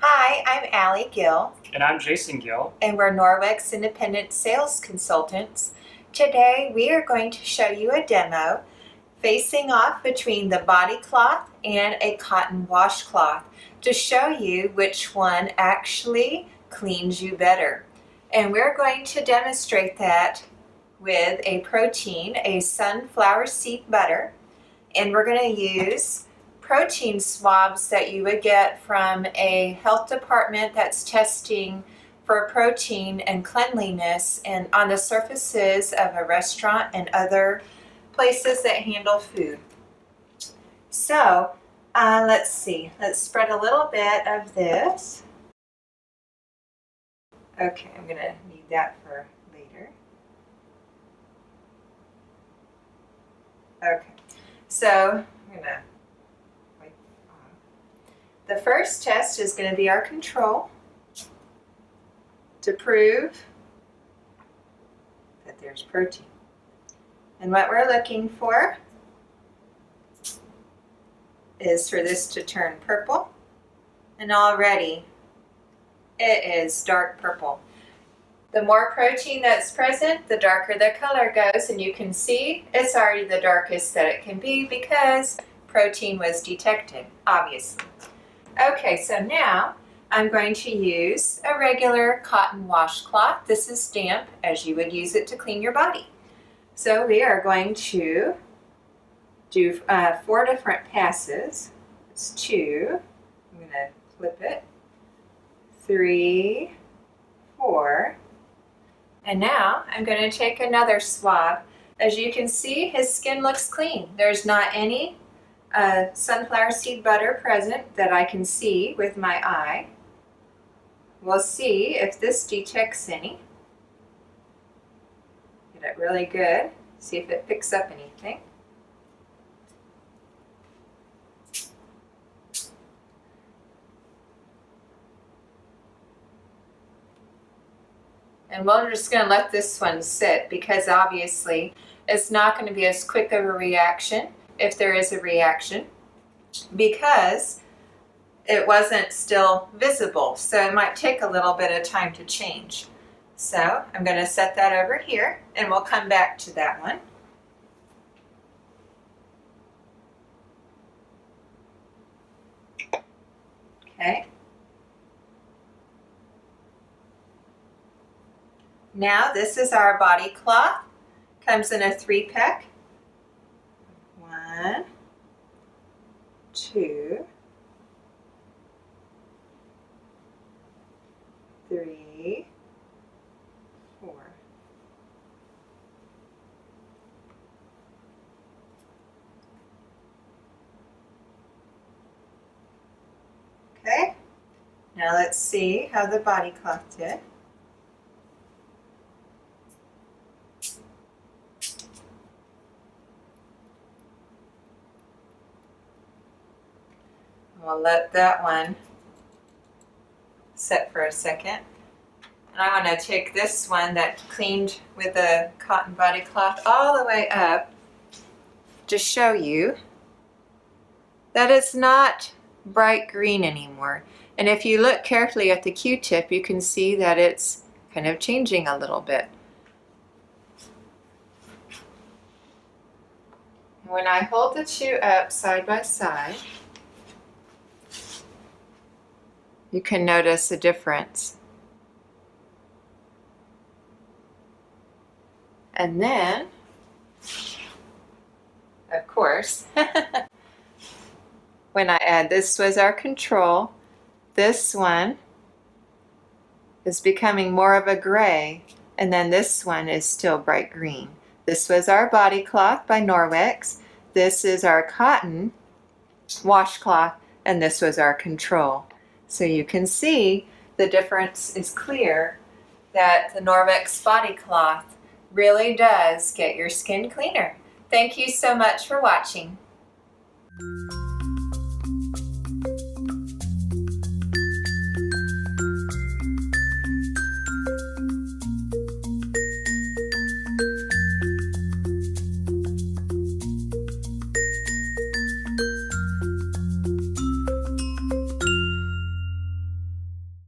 Hi, I'm Allie Gill, And I'm Jason Gill. and we're Norwex Independent Sales Consultants. Today we are going to show you a demo facing off between the body cloth and a cotton washcloth to show you which one actually cleans you better. And we're going to demonstrate that with a protein, a sunflower seed butter, and we're going to use protein swabs that you would get from a health department that's testing for protein and cleanliness and on the surfaces of a restaurant and other places that handle food. So let's see, let's spread a little bit of this. Okay, I'm going to need that for later. Okay, so I'm going to wipe off. The first test is going to be our control to prove that there's protein. And what we're looking for is for this to turn purple, and already it is dark purple. The more protein that's present, the darker the color goes, and you can see it's already the darkest that it can be because protein was detected, obviously. Okay, so now I'm going to use a regular cotton washcloth. This is damp, as you would use it to clean your body. So we are going to do 4 different passes. It's 2. I'm going to flip it. 3, 4. And now I'm going to take another swab. As you can see, his skin looks clean. There's not any sunflower seed butter present that I can see with my eye. We'll see if this detects any. Get it really good. See if it picks up anything. And we're just going to let this one sit because obviously it's not going to be as quick of a reaction if there is a reaction because it wasn't still visible. So it might take a little bit of time to change. So I'm going to set that over here and we'll come back to that one. Okay. Now this is our body cloth. Comes in a 3-pack. 1, 2, 3, 4. Okay. Now let's see how the body cloth did. We'll let that one set for a second. And I want to take this one that cleaned with the cotton body cloth all the way up to show you that it's not bright green anymore. And if you look carefully at the Q-tip, you can see that it's kind of changing a little bit. When I hold the two up side by side, you can notice a difference. And then, of course, when I add, this was our control, this one is becoming more of a gray, and then this one is still bright green. This was our body cloth by Norwex. This is our cotton washcloth, and this was our control. So you can see the difference is clear that the Norwex Body Cloth really does get your skin cleaner. Thank you so much for watching.